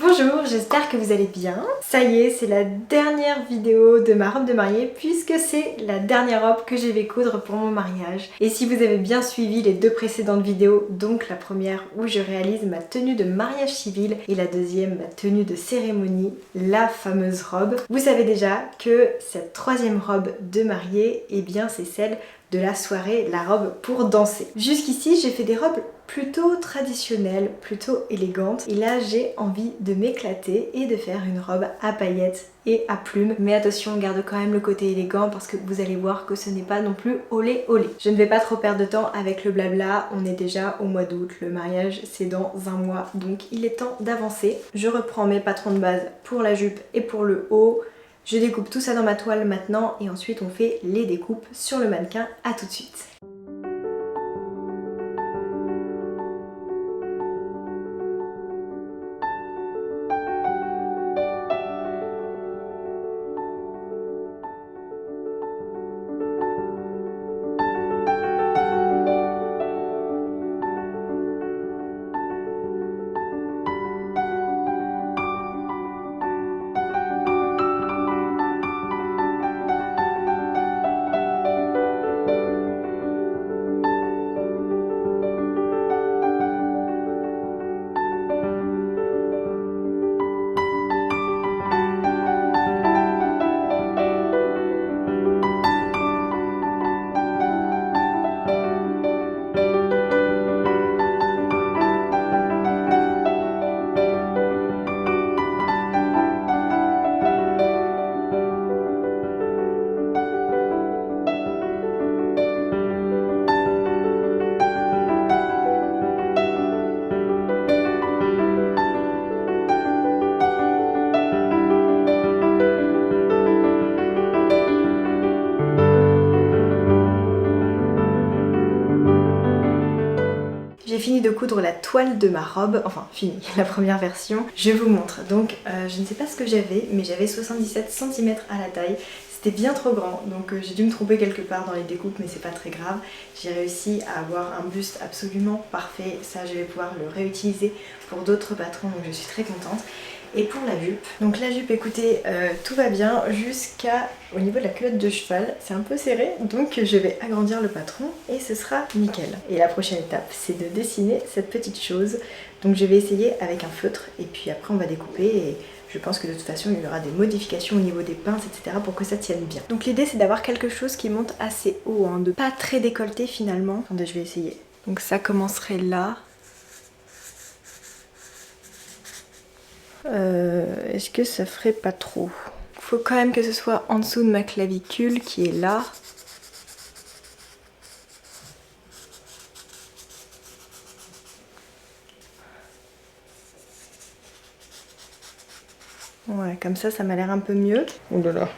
Bonjour, j'espère que vous allez bien. Ça y est, c'est la dernière vidéo de ma robe de mariée puisque c'est la dernière robe que je vais coudre pour mon mariage. Et si vous avez bien suivi les deux précédentes vidéos, donc la première où je réalise ma tenue de mariage civil et la deuxième ma tenue de cérémonie, la fameuse robe, vous savez déjà que cette troisième robe de mariée, eh bien c'est celle de la soirée, la robe pour danser. Jusqu'ici, j'ai fait des robes plutôt traditionnelles, plutôt élégantes. Et là, j'ai envie de m'éclater et de faire une robe à paillettes et à plumes. Mais attention, on garde quand même le côté élégant parce que vous allez voir que ce n'est pas non plus olé olé. Je ne vais pas trop perdre de temps avec le blabla. On est déjà au mois d'août. Le mariage, c'est dans un mois. Donc, il est temps d'avancer. Je reprends mes patrons de base pour la jupe et pour le haut. Je découpe tout ça dans ma toile maintenant et ensuite on fait les découpes sur le mannequin. À tout de suite. J'ai fini de coudre la toile de ma robe, enfin fini, la première version. Je vous montre. Donc je ne sais pas ce que j'avais, mais j'avais 77 cm à la taille. C'était bien trop grand, donc j'ai dû me tromper quelque part dans les découpes, mais c'est pas très grave. J'ai réussi à avoir un buste absolument parfait. Ça, je vais pouvoir le réutiliser pour d'autres patrons, donc je suis très contente. Et pour la jupe, donc la jupe, écoutez, tout va bien jusqu'au niveau de la culotte de cheval. C'est un peu serré, donc je vais agrandir le patron et ce sera nickel. Et la prochaine étape, c'est de dessiner cette petite chose. Donc je vais essayer avec un feutre et puis après on va découper et je pense que de toute façon il y aura des modifications au niveau des pinces, etc. pour que ça tienne bien. Donc l'idée c'est d'avoir quelque chose qui monte assez haut, hein, de pas très décolleté finalement. Attendez, je vais essayer. Donc ça commencerait là. Est-ce que ça ferait pas trop? Faut quand même que ce soit en dessous de ma clavicule qui est là. Ouais, comme ça m'a l'air un peu mieux. Oh là là.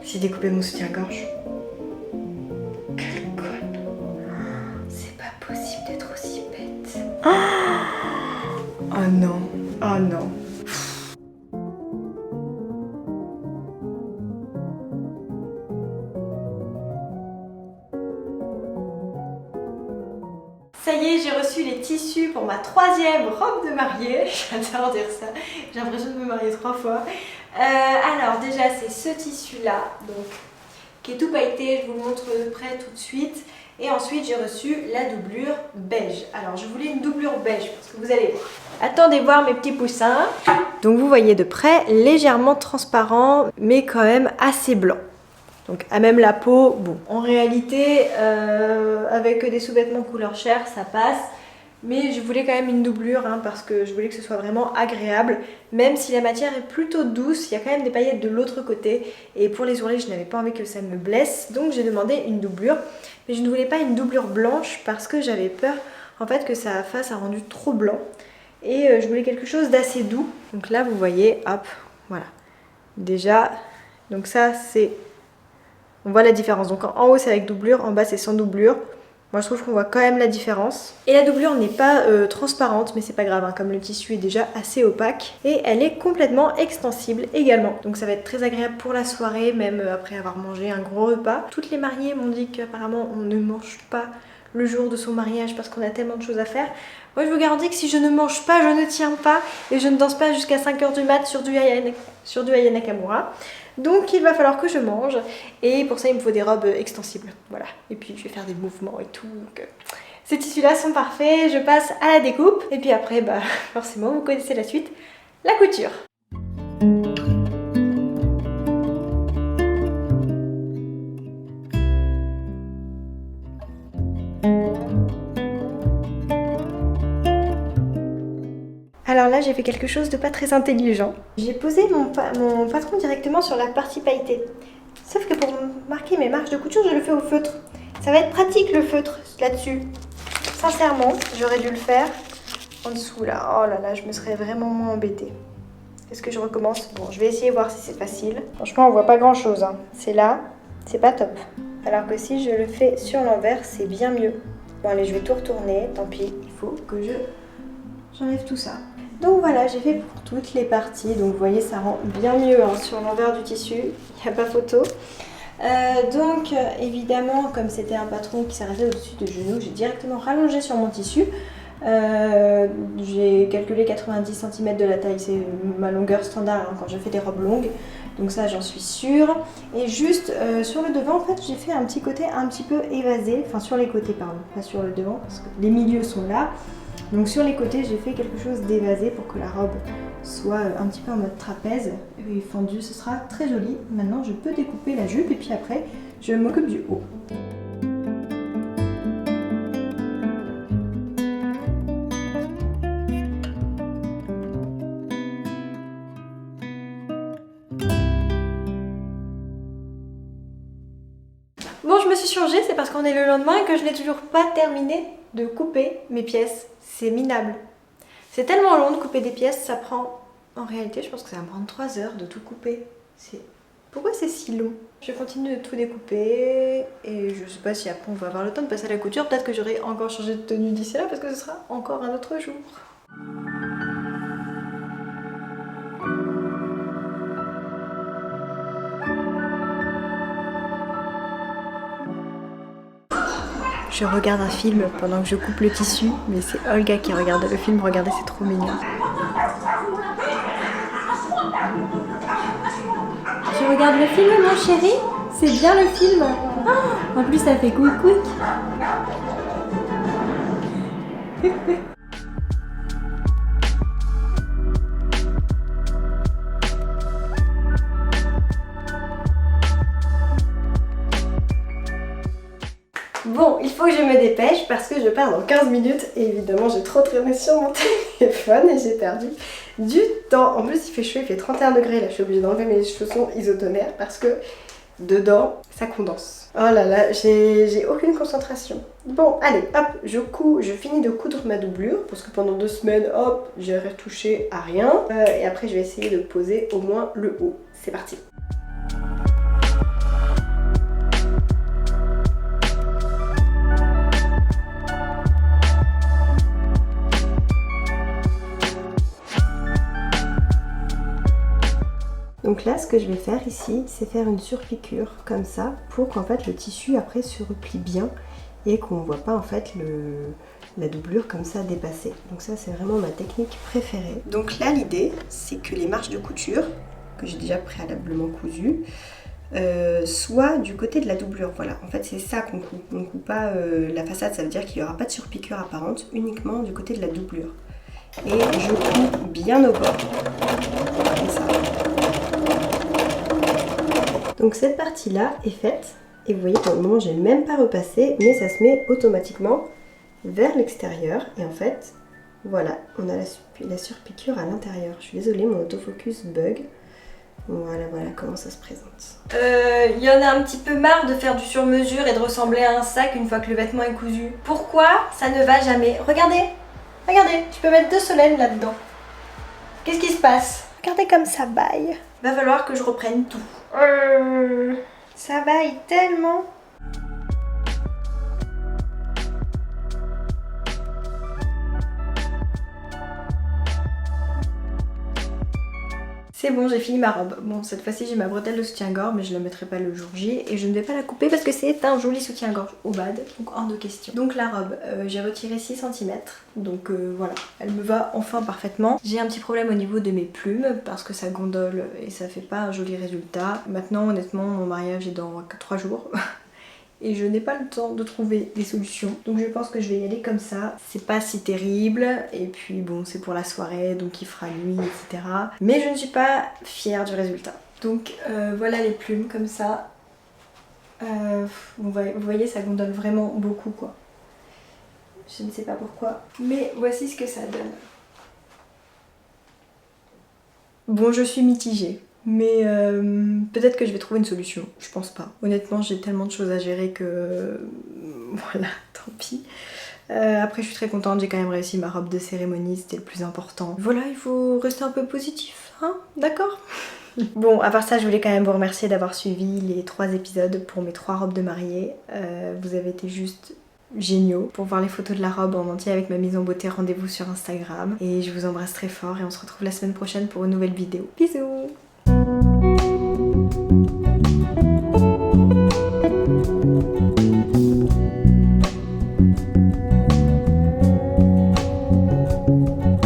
J'ai découpé mon soutien-gorge. Quelle conne. C'est pas possible d'être aussi bête. Oh non. Oh non. Ça y est, j'ai reçu les tissus pour ma troisième robe de mariée. J'adore dire ça. J'ai l'impression de me marier 3 fois. Alors déjà c'est ce tissu là, donc qui est tout pailleté, je vous le montre de près tout de suite. Et ensuite j'ai reçu la doublure beige. Alors je voulais une doublure beige parce que vous allez voir. Attendez voir mes petits poussins. Donc vous voyez de près, légèrement transparent mais quand même assez blanc. Donc à même la peau, bon. En réalité, avec des sous-vêtements couleur chair, ça passe. Mais je voulais quand même une doublure hein, parce que je voulais que ce soit vraiment agréable. Même si la matière est plutôt douce, il y a quand même des paillettes de l'autre côté. Et pour les ourlets, je n'avais pas envie que ça me blesse. Donc j'ai demandé une doublure. Mais je ne voulais pas une doublure blanche parce que j'avais peur en fait que ça fasse un rendu trop blanc. Et je voulais quelque chose d'assez doux. Donc là, vous voyez, hop, voilà. Déjà, donc ça c'est... On voit la différence. Donc en haut c'est avec doublure, en bas c'est sans doublure. Moi je trouve qu'on voit quand même la différence. Et la doublure n'est pas transparente, mais c'est pas grave, hein, comme le tissu est déjà assez opaque. Et elle est complètement extensible également. Donc ça va être très agréable pour la soirée, même après avoir mangé un gros repas. Toutes les mariées m'ont dit qu'apparemment on ne mange pas le jour de son mariage parce qu'on a tellement de choses à faire. Moi je vous garantis que si je ne mange pas, je ne tiens pas et je ne danse pas jusqu'à 5 h du mat sur du Aya Nakamura. Donc il va falloir que je mange et pour ça il me faut des robes extensibles. Voilà. Et puis je vais faire des mouvements et tout. Donc, ces tissus là sont parfaits. Je passe à la découpe et puis après bah forcément vous connaissez la suite, la couture. Alors là j'ai fait quelque chose de pas très intelligent. J'ai posé mon patron directement sur la partie pailletée. Sauf que pour marquer mes marges de couture je le fais au feutre. Ça va être pratique le feutre là-dessus. Sincèrement j'aurais dû le faire en dessous là. Oh là là je me serais vraiment moins embêtée. Est-ce que je recommence? Bon je vais essayer de voir si c'est facile. Franchement on voit pas grand chose hein. C'est là, c'est pas top. Alors que si je le fais sur l'envers c'est bien mieux. Bon allez je vais tout retourner, tant pis. Il faut que j'enlève tout ça. Donc voilà, j'ai fait pour toutes les parties, donc vous voyez ça rend bien mieux hein, sur l'envers du tissu, il n'y a pas photo. Évidemment, comme c'était un patron qui s'arrêtait au-dessus de genou, j'ai directement rallongé sur mon tissu. J'ai calculé 90 cm de la taille, c'est ma longueur standard hein, quand je fais des robes longues. Donc ça j'en suis sûre. Et juste sur le devant, en fait j'ai fait un petit côté un petit peu évasé, enfin sur les côtés pardon, pas sur le devant parce que les milieux sont là. Donc sur les côtés j'ai fait quelque chose d'évasé pour que la robe soit un petit peu en mode trapèze et fendue, ce sera très joli. Maintenant je peux découper la jupe et puis après je m'occupe du haut. Bon je me suis changée, c'est parce qu'on est le lendemain et que je n'ai toujours pas terminé de couper mes pièces. C'est minable. C'est tellement long de couper des pièces, ça prend... En réalité, je pense que ça va me prendre 3 heures de tout couper. Pourquoi c'est si long? Je continue de tout découper et je sais pas si après on va avoir le temps de passer à la couture. Peut-être que j'aurai encore changé de tenue d'ici là parce que ce sera encore un autre jour. Je regarde un film pendant que je coupe le tissu, mais c'est Olga qui regarde le film. Regardez, c'est trop mignon. Tu regardes le film, mon chéri? C'est bien le film. Oh, en plus, ça fait coucou. Bon, il faut que je me dépêche parce que je pars dans 15 minutes et évidemment j'ai trop traîné sur mon téléphone et j'ai perdu du temps. En plus il fait chaud, il fait 31 degrés là, je suis obligée d'enlever mes chaussons isotonaires parce que dedans ça condense. Oh là là, j'ai aucune concentration. Bon, allez, hop, je finis de coudre ma doublure parce que pendant 2 semaines, hop, j'ai retouché à rien. Et après je vais essayer de poser au moins le haut. C'est parti. Donc là, ce que je vais faire ici, c'est faire une surpiqûre comme ça pour qu'en fait le tissu après se replie bien et qu'on ne voit pas en fait la doublure comme ça dépasser. Donc ça, c'est vraiment ma technique préférée. Donc là, l'idée, c'est que les marges de couture, que j'ai déjà préalablement cousues, soient du côté de la doublure. Voilà, en fait, c'est ça qu'on coupe. On ne coupe pas la façade, ça veut dire qu'il n'y aura pas de surpiqûre apparente, uniquement du côté de la doublure. Et je coupe bien au bord, comme ça. Donc cette partie-là est faite, et vous voyez pour le moment j'ai même pas repassé, mais ça se met automatiquement vers l'extérieur, et en fait, voilà, on a la surpiqûre à l'intérieur. Je suis désolée, mon autofocus bug. Voilà comment ça se présente. Il y en a un petit peu marre de faire du sur-mesure et de ressembler à un sac une fois que le vêtement est cousu. Pourquoi ça ne va jamais? Regardez, je peux mettre 2 solènes là-dedans. Qu'est-ce qui se passe? Regardez comme ça baille. Va falloir que je reprenne tout. Ça baille tellement. C'est bon, j'ai fini ma robe. Bon, cette fois-ci j'ai ma bretelle de soutien-gorge, mais je la mettrai pas le jour J et je ne vais pas la couper parce que c'est un joli soutien-gorge au bad, donc hors de question. Donc la robe, j'ai retiré 6 cm, donc voilà, elle me va enfin parfaitement. J'ai un petit problème au niveau de mes plumes parce que ça gondole et ça fait pas un joli résultat. Maintenant, honnêtement, mon mariage est dans 3 jours. Et je n'ai pas le temps de trouver des solutions, donc je pense que je vais y aller comme ça. C'est pas si terrible, et puis bon, c'est pour la soirée, donc il fera nuit, etc. Mais je ne suis pas fière du résultat. Donc voilà les plumes comme ça. Vous voyez, ça gondole vraiment beaucoup quoi. Je ne sais pas pourquoi, mais voici ce que ça donne. Bon, je suis mitigée. Mais peut-être que je vais trouver une solution, je pense pas. Honnêtement, j'ai tellement de choses à gérer que voilà, tant pis. Après, je suis très contente, j'ai quand même réussi ma robe de cérémonie, c'était le plus important. Voilà, il faut rester un peu positif, hein, d'accord? Bon, à part ça, je voulais quand même vous remercier d'avoir suivi les 3 épisodes pour mes 3 robes de mariée. Vous avez été juste géniaux. Pour voir les photos de la robe en entier avec ma mise en beauté, rendez-vous sur Instagram. Et je vous embrasse très fort et on se retrouve la semaine prochaine pour une nouvelle vidéo. Bisous!